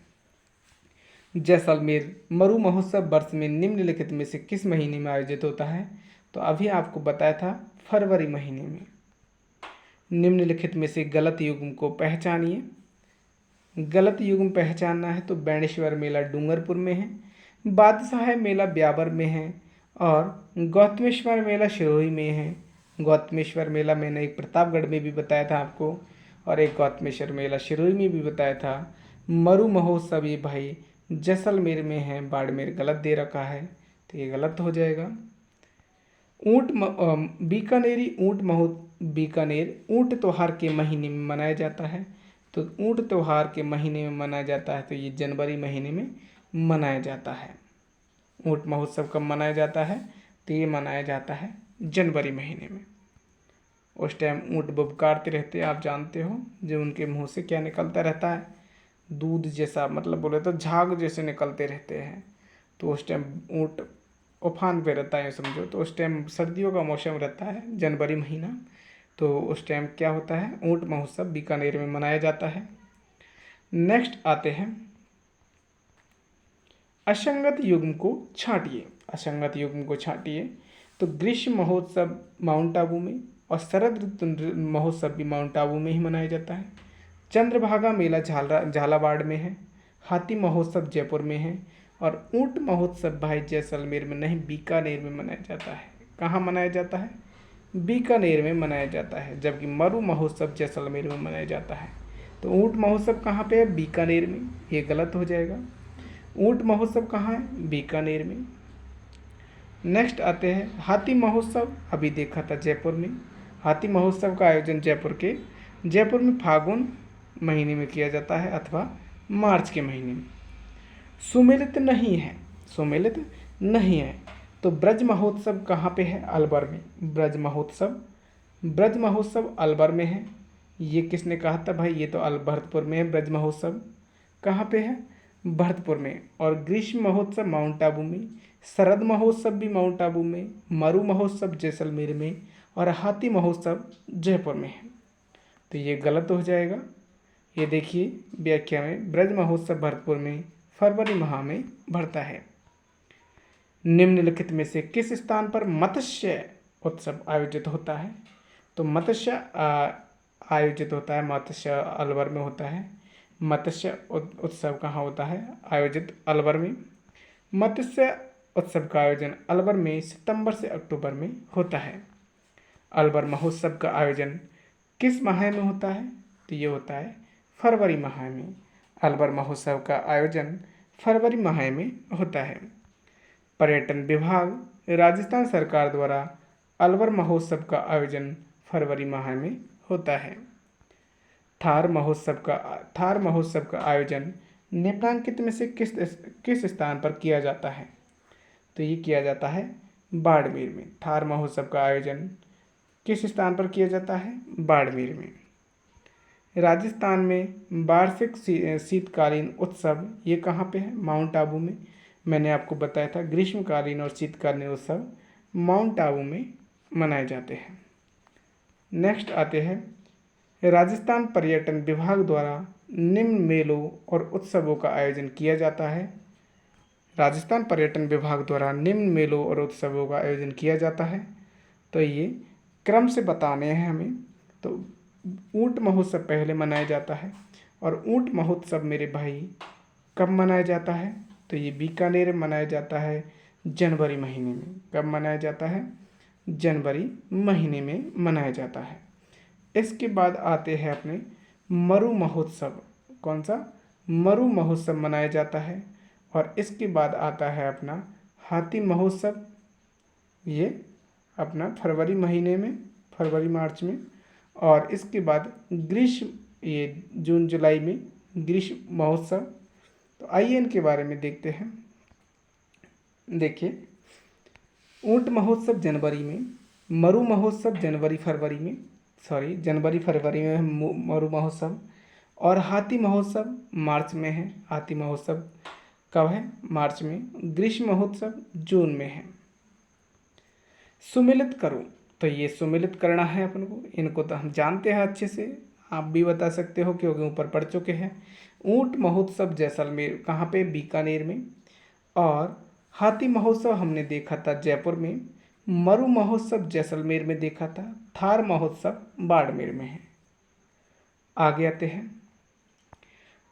जैसलमेर मरु महोत्सव वर्ष में निम्नलिखित में से किस महीने में आयोजित होता है? तो अभी आपको बताया था फरवरी महीने में। निम्नलिखित में से गलत युग्म को पहचानिए। गलत युग्म पहचानना है तो बैणेश्वर मेला डूंगरपुर में है, बादशाह मेला ब्यावर में है और गौतमेश्वर मेला सिरोही में है। गौतमेश्वर मेला मैंने एक प्रतापगढ़ में भी बताया था आपको और एक गौतमेश्वर मेला सिरोही में भी बताया था। मरु महोत्सव ये भाई जैसलमेर में है, बाड़मेर गलत दे रखा है तो ये गलत हो जाएगा। बीकानेर ऊंट त्योहार के महीने में मनाया जाता है, तो ऊंट त्योहार के महीने में मनाया जाता है तो ये जनवरी महीने में मनाया जाता है। ऊंट महोत्सव कब मनाया जाता है? तो ये मनाया जाता है जनवरी महीने में। उस टाइम ऊंट बुबकारते रहते हैं, आप जानते हो, जो उनके मुंह से क्या निकलता रहता है, दूध जैसा, मतलब बोले तो झाग जैसे निकलते रहते हैं। तो उस टाइम ऊंट उफान पे रहता है समझो। तो उस टाइम सर्दियों का मौसम रहता है, जनवरी महीना, तो उस टाइम क्या होता है, ऊंट महोत्सव बीकानेर में मनाया जाता है। नेक्स्ट आते हैं असंगत युग्म को छांटिए। असंगत युग्म को छांटिए तो ग्रीष्म महोत्सव माउंट आबू में और शरद ऋतु महोत्सव भी माउंट आबू में ही मनाया जाता है। चंद्रभागा मेला झालावाड़ में है। हाथी महोत्सव जयपुर में है और ऊंट महोत्सव भाई जैसलमेर में नहीं, बीकानेर में मनाया जाता है। कहाँ मनाया जाता है? बीकानेर में मनाया जाता है, जबकि मरु महोत्सव जैसलमेर में मनाया जाता है। तो ऊंट महोत्सव कहाँ पे है? बीकानेर में, ये गलत हो जाएगा। ऊंट महोत्सव कहाँ है? बीकानेर में। नेक्स्ट आते हैं हाथी महोत्सव, अभी देखा था जयपुर में। हाथी महोत्सव का आयोजन जयपुर में फागुन महीने में किया जाता है अथवा मार्च के महीने में। सुमेलित नहीं है तो ब्रज महोत्सव कहाँ पे है? अलवर में। ब्रज महोत्सव अलवर में है। ये किसने कहा था भाई? ये तो भरतपुर में है। ब्रज महोत्सव कहाँ पे है? भरतपुर में। और ग्रीष्म महोत्सव माउंट आबू में, शरद महोत्सव भी माउंट आबू में, मरु महोत्सव जैसलमेर में और हाथी महोत्सव जयपुर में है। तो ये गलत हो जाएगा। ये देखिए व्याख्या में, ब्रज महोत्सव भरतपुर में फरवरी माह में भरता है। निम्नलिखित में से किस स्थान पर मत्स्य उत्सव आयोजित होता है? तो मत्स्य आयोजित होता है, मत्स्य अलवर में होता है। मत्स्य उत्सव कहाँ होता है? आयोजित अलवर में। मत्स्य उत्सव का आयोजन अलवर में सितंबर से अक्टूबर में होता है। अलवर महोत्सव का आयोजन किस माह में होता है? तो ये होता है फरवरी माह में। अलवर महोत्सव का आयोजन फरवरी माह में होता है। पर्यटन विभाग राजस्थान सरकार द्वारा अलवर महोत्सव का आयोजन फरवरी माह में होता है। थार महोत्सव का आयोजन निम्नलिखित में से किस स्थान पर किया जाता है? तो ये किया जाता है बाड़मेर में। थार महोत्सव का आयोजन किस स्थान पर किया जाता है? बाड़मेर में। राजस्थान में वार्षिक शीतकालीन उत्सव ये कहाँ पे है? माउंट आबू में। मैंने आपको बताया था ग्रीष्मकालीन और शीतकालीन उत्सव माउंट आबू में मनाए जाते हैं। नेक्स्ट आते हैं राजस्थान पर्यटन विभाग द्वारा निम्न मेलों और उत्सवों का आयोजन किया जाता है। राजस्थान पर्यटन विभाग द्वारा निम्न मेलों और उत्सवों का आयोजन किया जाता है, तो ये क्रम से बताने हैं हमें। तो ऊंट महोत्सव पहले मनाया जाता है और ऊंट महोत्सव मेरे भाई कब मनाया जाता है? तो ये बीकानेर में मनाया जाता है जनवरी महीने में। कब मनाया जाता है? जनवरी महीने में मनाया जाता है। इसके बाद आते हैं अपने मरु महोत्सव। कौन सा? मरु महोत्सव मनाया जाता है। और इसके बाद आता है अपना हाथी महोत्सव, ये अपना फरवरी महीने में, फरवरी मार्च में। और इसके बाद ग्रीष्म ये जून जुलाई में ग्रीष्म महोत्सव। तो आइए इनके बारे में देखते हैं। देखिए, ऊंट महोत्सव जनवरी में, मरु महोत्सव जनवरी फरवरी में है मरु महोत्सव, और हाथी महोत्सव मार्च में है। हाथी महोत्सव कब है? मार्च में। ग्रीष्म महोत्सव जून में है। सुमिलित करो, तो ये सुमिलित करना है अपन को, इनको तो हम जानते हैं अच्छे से, आप भी बता सकते हो क्योंकि ऊपर पढ़ चुके हैं। ऊंट महोत्सव जैसलमेर, कहाँ पे? बीकानेर में। और हाथी महोत्सव हमने देखा था जयपुर में। मरु महोत्सव जैसलमेर में देखा था। थार महोत्सव बाड़मेर में है। आगे आते हैं,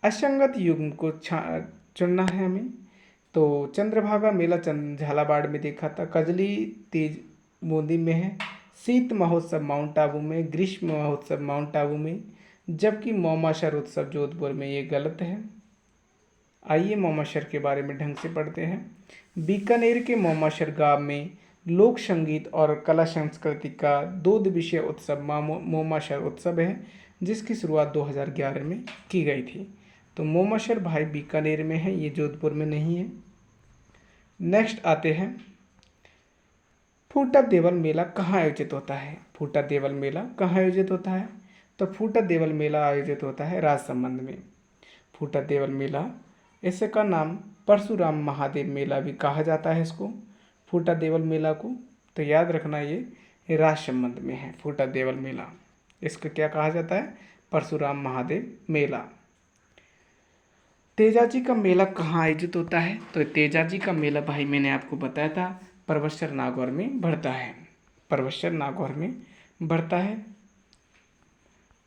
असंगत युग्म को चुनना है हमें। तो चंद्रभागा मेला झालावाड़ में देखा था। कजली तेज बूंदी में है। शीत महोत्सव माउंट आबू में। ग्रीष्म महोत्सव माउंट आबू में। जबकि मोमाशर उत्सव जोधपुर में। ये गलत है। आइए मोमाशर के बारे में ढंग से पढ़ते हैं। बीकानेर के मोमाशर गांव में लोक संगीत और कला संस्कृति का 2 दिवसीय उत्सव मोमाशर उत्सव है, जिसकी शुरुआत 2011 में की गई थी। तो मोमाशर भाई बीकानेर में है, ये जोधपुर में नहीं है। नेक्स्ट आते हैं, फूटा देवल मेला कहाँ आयोजित होता है? फूटा देवल मेला कहाँ आयोजित होता है? तो फूटा देवल मेला आयोजित होता है राजसमंद में। फूटा देवल मेला, इसका नाम परशुराम महादेव मेला भी कहा जाता है इसको, फूटा देवल मेला को। तो याद रखना ये राजसमंद में है फूटा देवल मेला। इसको क्या कहा जाता है? परशुराम महादेव मेला। तेजाजी का मेला कहाँ आयोजित होता है? तो तेजाजी का मेला भाई मैंने आपको बताया था परबतसर नागौर में बढ़ता है। परबतसर नागौर में बढ़ता है।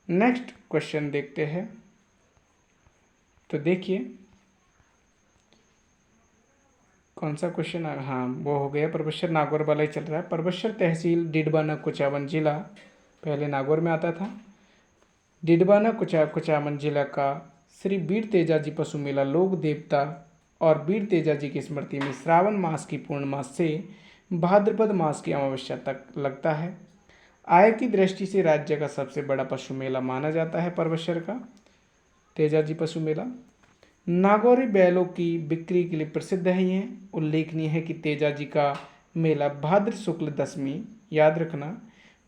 नेक्स्ट क्वेश्चन देखते हैं। तो देखिए कौन सा क्वेश्चन है? हाँ, वो हो गया, परबतसर नागौर वाला ही चल रहा है। परबतसर तहसील डिडबाना कुचामन जिला, पहले नागौर में आता था। डिडबाना कुचामन जिला का श्री वीर तेजाजी पशु मेला लोक देवता और वीर तेजाजी की स्मृति में श्रावण मास की पूर्णमास से भाद्रपद मास की अमावस्या तक लगता है। आय की दृष्टि से राज्य का सबसे बड़ा पशु मेला माना जाता है परबतसर का तेजाजी पशु मेला। नागौरी बैलों की बिक्री के लिए प्रसिद्ध है। ये उल्लेखनीय है कि तेजाजी का मेला भाद्र शुक्ल दशमी, याद रखना,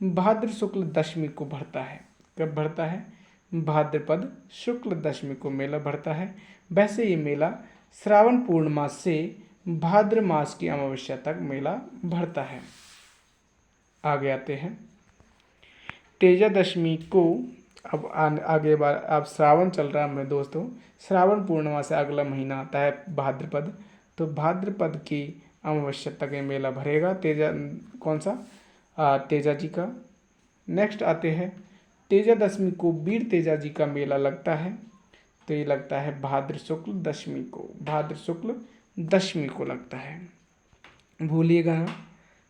भाद्र शुक्ल दशमी को भरता है। कब भरता है? भाद्रपद शुक्ल दशमी को मेला भरता है। वैसे ये मेला श्रावण पूर्णमास से भाद्र मास की अमावस्या तक मेला भरता है। आगे आते हैं, तेजा दशमी को, अब आगे बार अब श्रावण चल रहा है मेरे दोस्तों, श्रावण पूर्णिमा से अगला महीना आता है भाद्रपद। तो भाद्रपद की अमावस्या तक ये मेला भरेगा कौन सा? तेजा जी का। नेक्स्ट आते हैं, तेजा दशमी को वीर तेजा जी का मेला लगता है। तो ये लगता है भाद्र शुक्ल दशमी को, भाद्र शुक्ल दशमी को लगता है, भूलिएगा ना।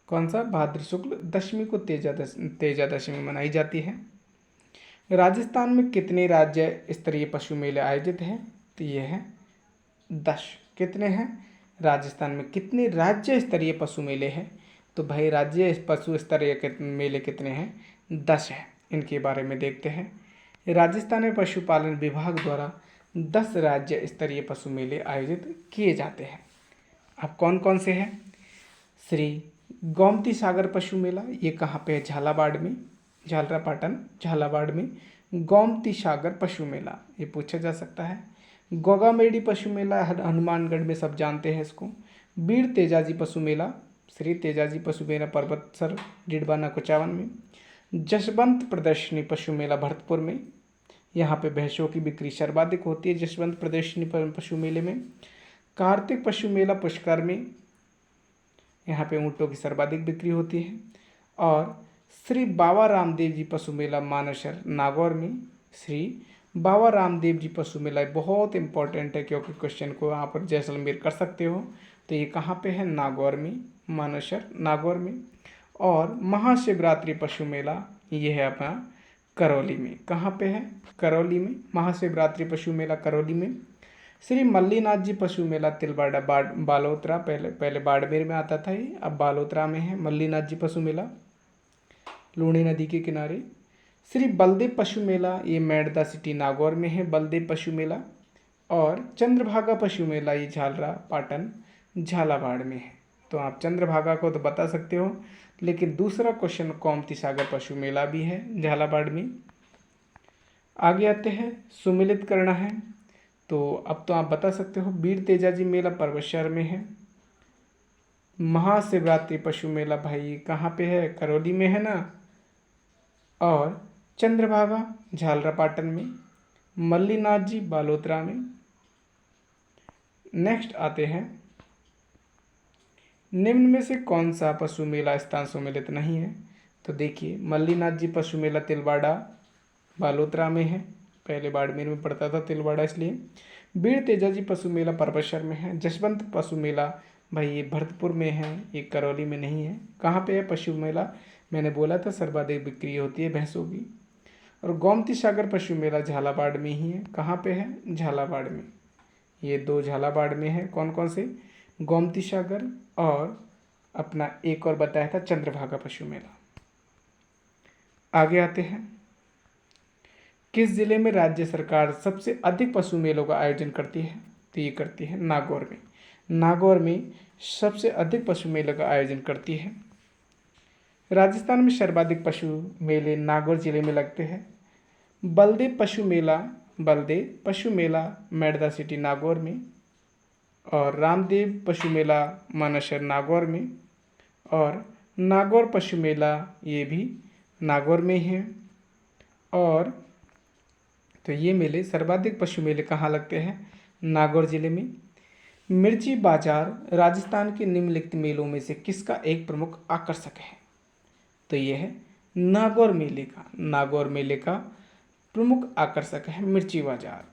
कौन सा? भाद्र शुक्ल दशमी को तेजा दशमी मनाई जाती है। राजस्थान में कितने राज्य स्तरीय पशु मेले आयोजित हैं? तो ये है 10। कितने हैं? राजस्थान में कितने राज्य स्तरीय पशु मेले हैं? तो भाई राज्य पशु स्तरीय मेले कितने हैं? 10 है। इनके बारे में देखते हैं। राजस्थान में पशुपालन विभाग द्वारा 10 राज्य स्तरीय पशु मेले आयोजित किए जाते हैं। अब कौन कौन से हैं? श्री गोमती सागर पशु मेला, ये कहाँ पे है? झालावाड़ में, झालरापाटन झालावाड़ में गोमती सागर पशु मेला, ये पूछा जा सकता है। गोगामेडी पशु मेला हनुमानगढ़ में, सब जानते हैं इसको। वीर तेजाजी पशु मेला, श्री तेजाजी पशु मेला परबतसर डिडबाना कुचामन में। जसवंत प्रदर्शनी पशु मेला भरतपुर में, यहाँ पे भैंसों की बिक्री सर्वाधिक होती है जसवंत प्रदर्शनी पशु मेले में। कार्तिक पशु मेला पुष्कर में, यहाँ पे ऊँटों की सर्वाधिक बिक्री होती है। और श्री बाबा रामदेव जी पशु मेला मानसर नागौर में। श्री बाबा रामदेव जी पशु मेला बहुत इंपॉर्टेंट है क्योंकि क्वेश्चन को यहाँ पर जैसलमेर कर सकते हो। तो ये कहाँ पे है? नागौर में, मानसर नागौर में। और महाशिवरात्रि पशु मेला ये है अपना करौली में। कहाँ पे है? करौली में। महाशिवरात्रि पशु मेला करौली में। श्री मल्लीनाथ जी पशु मेला तिलवाड़ा बालोतरा, पहले बाड़मेर में आता था ये, अब बालोतरा में है मल्लीनाथ जी पशु मेला, लूणी नदी के किनारे। श्री बलदेव पशु मेला ये मेड़ता सिटी नागौर में है, बलदेव पशु मेला। और चंद्रभागा पशु मेला ये झालरा पाटन झालावाड़ में है। तो आप चंद्रभागा को तो बता सकते हो, लेकिन दूसरा क्वेश्चन गोमती सागर पशु मेला भी है झालावाड़ में। आगे आते हैं, सुमिलित करना है। तो अब तो आप बता सकते हो, वीर तेजाजी मेला परबतसर में है। महाशिवरात्रि पशु मेला भाई कहाँ पे है, करौली में है ना। और चंद्रभागा झालरा पाटन में, मल्लीनाथ जी बालोतरा में। नेक्स्ट आते हैं, निम्न में से कौन सा पशु मेला स्थान सुमिलित नहीं है। तो देखिए, मल्लीनाथ जी पशु मेला तिलवाड़ा बालोतरा में है, पहले बाड़मेर में पड़ता था तिलवाड़ा इसलिए। वीर तेजाजी पशु मेला परबतसर में है। जसवंत पशु मेला भाई ये भरतपुर में है, ये करौली में नहीं है। कहाँ पे है पशु मेला, मैंने बोला था सर्वाधिक बिक्री होती है भैंसों की। और गोमती सागर पशु मेला झालावाड़ में ही है। कहाँ पे है, झालावाड़ में। ये दो झालावाड़ में है, कौन कौन से, गोमती सागर और अपना एक और बताया था चंद्रभागा पशु मेला। आगे आते हैं, किस जिले में राज्य सरकार सबसे अधिक पशु मेलों का आयोजन करती है। तो ये करती है नागौर में। नागौर में सबसे अधिक पशु मेलों का आयोजन करती है। राजस्थान में सर्वाधिक पशु मेले नागौर जिले में लगते हैं। बलदेव पशु मेला मेड़ता सिटी नागौर में। और रामदेव पशु मेला मानेसर नागौर में। और नागौर पशु मेला ये भी नागौर में है। और तो ये मेले, सर्वाधिक पशु मेले कहाँ लगते हैं, नागौर जिले में। मिर्ची बाजार राजस्थान के निम्नलिखित मेलों में से किसका एक प्रमुख आकर्षक है। तो ये है नागौर मेले का प्रमुख आकर्षक है मिर्ची बाजार।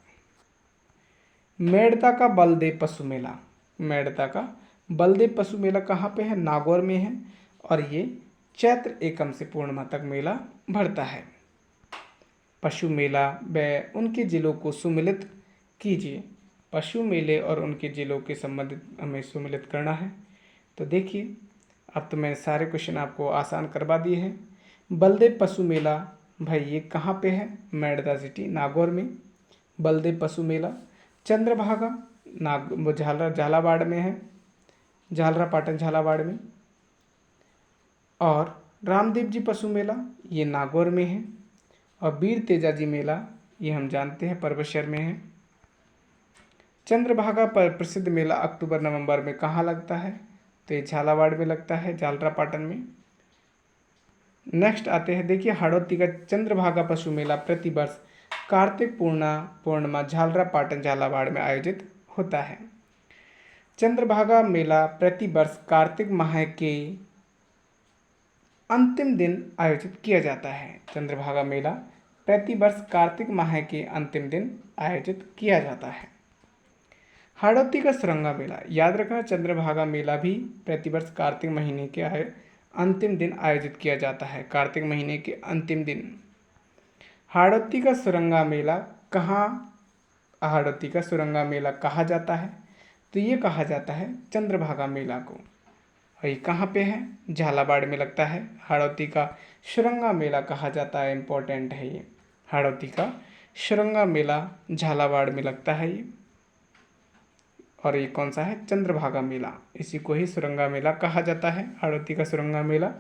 मेड़ता का बलदेव पशु मेला कहाँ पे है, नागौर में है। और ये चैत्र एकम से पूर्णिमा तक मेला भरता है। पशु मेला व उनके जिलों को सुमिलित कीजिए। पशु मेले और उनके जिलों के संबंधित हमें सुमिलित करना है। तो देखिए, अब तो मैंने सारे क्वेश्चन आपको आसान करवा दिए हैं। बलदेव पशु मेला भाई ये कहाँ पे है, मेड़ता सिटी नागौर में, बलदेव पशु मेला। चंद्रभागा झालावाड़ में है, झालरा पाटन झालावाड़ में। और रामदेव जी पशु मेला ये नागौर में है। और वीर तेजाजी मेला ये हम जानते हैं परबतसर में है। चंद्रभागा पर प्रसिद्ध मेला अक्टूबर नवंबर में कहाँ लगता है, तो ये झालावाड़ में लगता है, झालरा पाटन में। नेक्स्ट आते हैं, देखिए हाड़ौती का चंद्रभागा पशु मेला प्रतिवर्ष कार्तिक पूर्णिमा झालरा पाटन झालावाड़ में आयोजित होता है। चंद्रभागा मेला प्रतिवर्ष कार्तिक माह के अंतिम दिन आयोजित किया जाता है। चंद्रभागा मेला प्रतिवर्ष कार्तिक माह के अंतिम दिन आयोजित किया जाता है। हाड़ौती का सुरंगा मेला, याद रखना चंद्रभागा मेला भी प्रतिवर्ष कार्तिक महीने के अंतिम दिन आयोजित किया जाता है, कार्तिक महीने के अंतिम दिन। हाड़ौती का सुरंगा मेला कहा जाता है, तो ये कहा जाता है चंद्रभागा मेला को। और ये कहाँ पे है, झालावाड़ में लगता है। हाड़ौती का सुरंगा मेला कहा जाता है, इम्पोर्टेंट है ये। हाड़ौती का सुरंगा मेला झालावाड़ में लगता है ये। और ये कौन सा है, चंद्रभागा मेला, इसी को ही सुरंगा मेला कहा जाता है, हाड़ौती का सुरंगा मेला।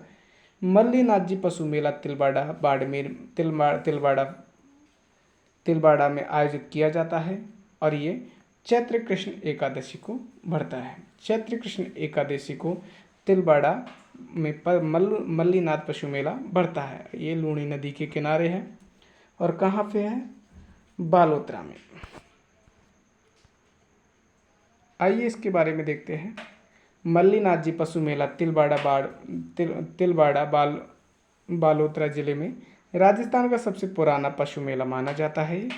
मल्लीनाथ जी पशु मेला तिलवाड़ा में आयोजित किया जाता है। और ये चैत्र कृष्ण एकादशी को भरता है। चैत्र कृष्ण एकादशी को तिलवाड़ा में मल्लीनाथ पशु मेला भरता है। ये लूणी नदी के किनारे है। और कहाँ पे है, बालोतरा में। आइए इसके बारे में देखते हैं। मल्लीनाथ जी पशु मेला तिलवाड़ा बालोतरा जिले में राजस्थान का सबसे पुराना पशु मेला माना जाता है। ये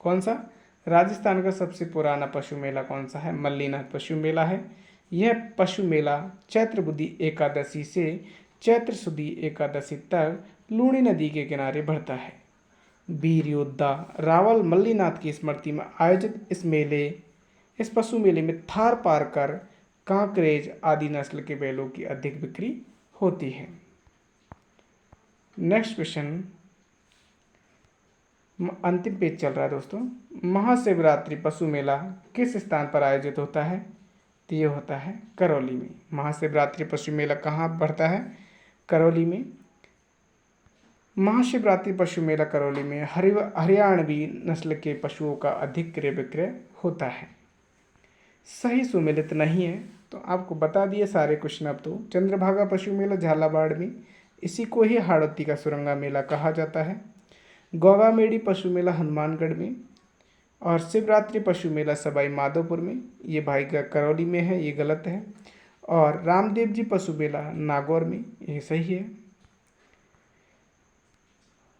कौन सा, राजस्थान का सबसे पुराना पशु मेला कौन सा है, मल्लीनाथ पशु मेला है। यह पशु मेला चैत्र बुद्धि एकादशी से चैत्र शुद्धि एकादशी तक लूणी नदी के किनारे भरता है। वीर योद्धा रावल मल्लीनाथ की स्मृति में आयोजित इस पशु मेले में थार पारकर, कांकरेज आदि नस्ल के बैलों की अधिक बिक्री होती है। नेक्स्ट क्वेश्चन, अंतिम पेज चल रहा है दोस्तों। महाशिवरात्रि पशु मेला किस स्थान पर आयोजित होता है? तो ये होता है करौली में। महाशिवरात्रि पशु मेला कहाँ पड़ता है? करौली में। महाशिवरात्रि पशु मेला करौली में हरियाणवी नस्ल के पशुओं का अधिक क्रय विक्रय होता है। सही सुमेलित नहीं है, तो आपको बता दिए सारे क्वेश्चन। अब तो चंद्रभागा पशु मेला झालावाड़ में, इसी को ही हाड़ौती का सुरंगा मेला कहा जाता है। गोगामेड़ी पशु मेला हनुमानगढ़ में, और शिवरात्रि पशु मेला सवाई माधोपुर में, ये भाई का करौली में है, ये गलत है। और रामदेव जी पशु मेला नागौर में, ये सही है।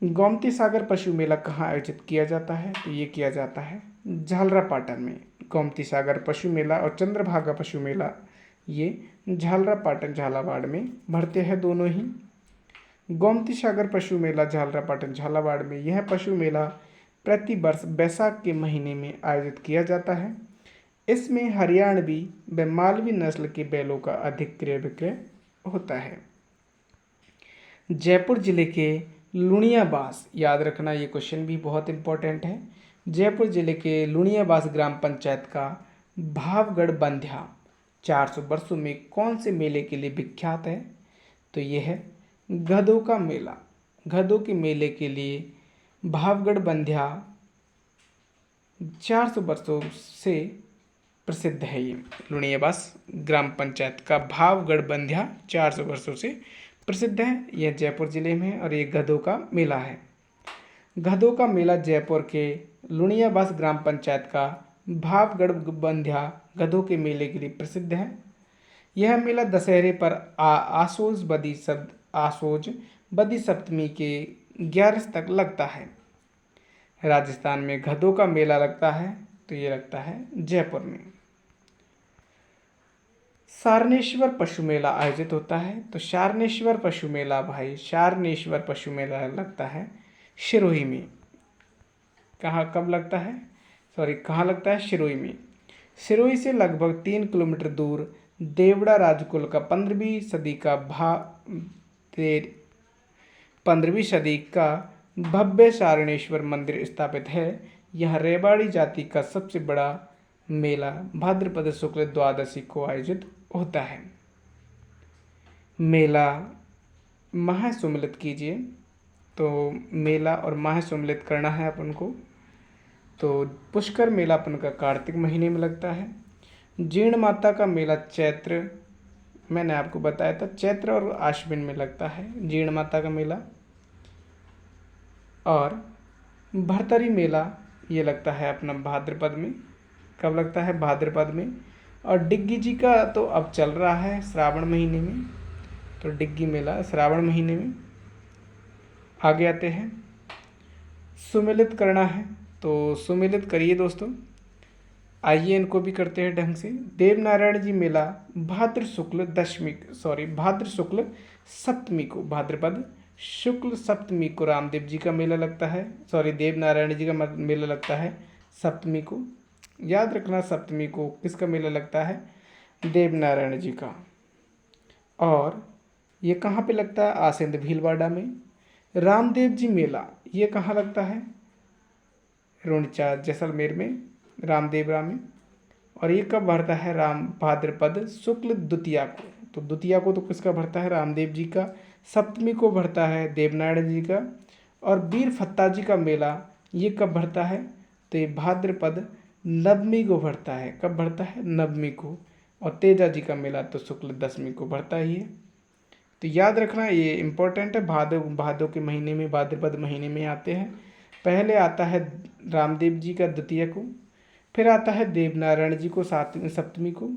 गोमती सागर पशु मेला कहाँ आयोजित किया जाता है? तो ये किया जाता है झालरापाटन में। गोमती सागर पशु मेला और चंद्रभागा पशु मेला ये झालरापाटन झालावाड़ में भरते हैं दोनों ही। गोमती सागर पशु मेला झालरापाटन झालावाड़ में, यह पशु मेला प्रति वर्ष बैसाख के महीने में आयोजित किया जाता है। इसमें हरियाणवी व मालवी नस्ल के बैलों का अधिक क्रय विक्रय होता है। जयपुर जिले के लुणियाबास, याद रखना ये क्वेश्चन भी बहुत इंपॉर्टेंट है। जयपुर जिले के लुणियाबास ग्राम पंचायत का भावगढ़ बंध्या 400 वर्षों में कौन से मेले के लिए विख्यात है? तो ये है गधों का मेला। गधों के मेले के लिए भावगढ़ बंध्या 400 वर्षों से प्रसिद्ध है। ये लुणियाबास ग्राम पंचायत का भावगढ़ बंध्या 400 वर्षों से प्रसिद्ध है। यह जयपुर जिले में है और ये गधों का मेला है। गधों का मेला जयपुर के लुणियाबास ग्राम पंचायत का भावगढ़ बंध्या गधों के मेले के लिए प्रसिद्ध है। यह मेला दशहरे पर आसोज बदी सप्तमी के 11 तक लगता है। राजस्थान में गधों का मेला लगता है, तो ये लगता है जयपुर में। सारनेश्वर पशु मेला आयोजित होता है, तो सारनेश्वर पशु मेला लगता है सिरोही में। कब लगता है? कहाँ लगता है? सिरोही में। सिरोही से लगभग 3 किलोमीटर दूर देवड़ा राजकुल का 15वीं सदी का भव्य सारनेश्वर मंदिर स्थापित है। यह रेवाड़ी जाति का सबसे बड़ा मेला भाद्रपद शुक्ल द्वादशी को आयोजित होता है। मेला माह सम्मिलित कीजिए, तो मेला और माह सम्मिलित करना है अपन को। तो पुष्कर मेला अपन का कार्तिक महीने में लगता है। जीर्ण माता का मेला चैत्र, मैंने आपको बताया था चैत्र और आश्विन में लगता है जीर्ण माता का मेला। और भरतरी मेला ये लगता है अपना भाद्रपद में। कब लगता है? भाद्रपद में। और डिग्गी जी का तो अब चल रहा है श्रावण महीने में, तो डिग्गी मेला श्रावण महीने में। आगे आते हैं, सुमेलित करना है, तो सुमेलित करिए दोस्तों। आइए इनको भी करते हैं ढंग से। देवनारायण जी मेला भाद्र शुक्ल सप्तमी को, भाद्रपद शुक्ल सप्तमी को रामदेव जी का मेला लगता है। देवनारायण जी का मेला लगता है सप्तमी को। याद रखना सप्तमी को किसका मेला लगता है? देवनारायण जी का। और ये कहाँ पे लगता है? आसिंद भीलवाड़ा में। रामदेव जी मेला ये कहाँ लगता है? रुणचा जैसलमेर में, रामदेवरा में। और ये कब भरता है? भाद्रपद शुक्ल द्वितीया को। तो द्वितीया को तो किसका भरता है? रामदेव जी का। सप्तमी को भरता है देवनारायण जी का। और वीर फत्ता जी का मेला ये कब भरता है? तो ये भाद्रपद नवमी को भरता है। कब भरता है? नवमी को। और तेजा जी का मेला तो शुक्ल दशमी को भरता ही है। तो याद रखना ये इम्पोर्टेंट है। भादों के महीने में, भाद्रपद महीने में आते हैं। पहले आता है रामदेव जी का द्वितीय को, फिर आता है देवनारायण जी को सप्तमी को,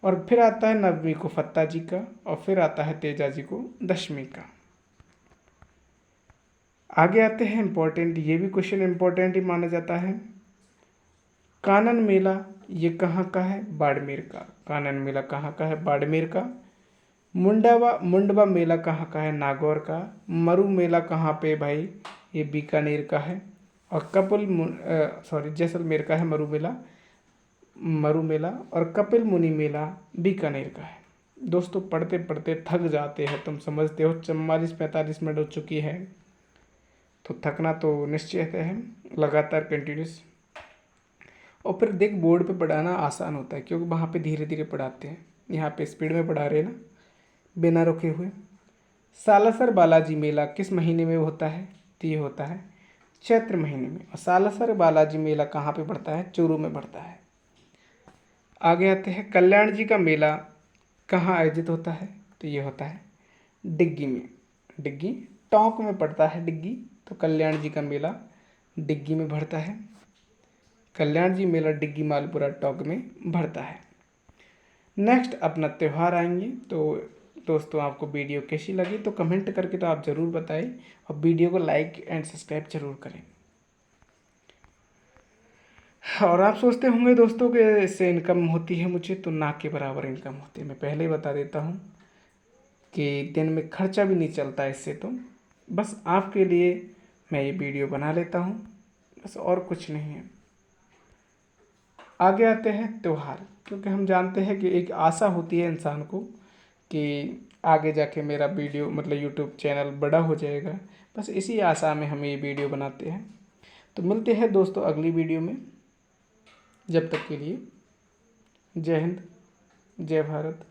और फिर आता है नवमी को फत्ता जी का, और फिर आता है तेजा जी को दशमी का। आगे आते हैं इम्पोर्टेंट, ये भी क्वेश्चन इम्पोर्टेंट ही माना जाता है। कानन मेला ये कहाँ का है? बाड़मेर का। कानन मेला कहाँ का है? बाड़मेर का। मुंडवा मेला कहाँ का है? नागौर का। मरु मेला कहाँ पे भाई? ये बीकानेर का है। और जैसलमेर का है मरु मेला। और कपिल मुनि मेला बीकानेर का है। दोस्तों पढ़ते पढ़ते थक जाते हैं, तुम समझते हो। 44-45 मिनट हो चुकी है, तो थकना तो निश्चित है, लगातार कंटिन्यूस। और फिर देख बोर्ड पे पढ़ाना आसान होता है क्योंकि वहाँ पे धीरे धीरे पढ़ाते हैं, यहाँ पे स्पीड में पढ़ा रहे हैं ना, बिना रुके हुए। सालासर बालाजी मेला किस महीने में होता है? तो ये होता है चैत्र महीने में। और सालासर बालाजी मेला कहाँ पे पड़ता है? चूरू में पड़ता है। आगे आते हैं, कल्याण जी का मेला कहाँ आयोजित होता है? तो ये होता है डिग्गी में। डिग्गी टोंक में पड़ता है डिग्गी, तो कल्याण जी का मेला डिग्गी में भरता है। कल्याण जी मेला डिग्गी मालपुरा टोंक में भरता है। नेक्स्ट अपना त्यौहार आएंगे। तो दोस्तों आपको वीडियो कैसी लगी तो कमेंट करके तो आप ज़रूर बताएं, और वीडियो को लाइक एंड सब्सक्राइब जरूर करें। और आप सोचते होंगे दोस्तों कि इससे इनकम होती है मुझे, तो ना के बराबर इनकम होती है। मैं पहले ही बता देता हूँ कि दिन में खर्चा भी नहीं चलता इससे, तो बस आपके लिए मैं ये वीडियो बना लेता हूँ, बस और कुछ नहीं है। आगे आते हैं त्यौहार, क्योंकि हम जानते हैं कि एक आशा होती है इंसान को कि आगे जाके मेरा वीडियो मतलब यूट्यूब चैनल बड़ा हो जाएगा, बस इसी आशा में हम ये वीडियो बनाते हैं। तो मिलते हैं दोस्तों अगली वीडियो में, जब तक के लिए जय हिंद, जय भारत।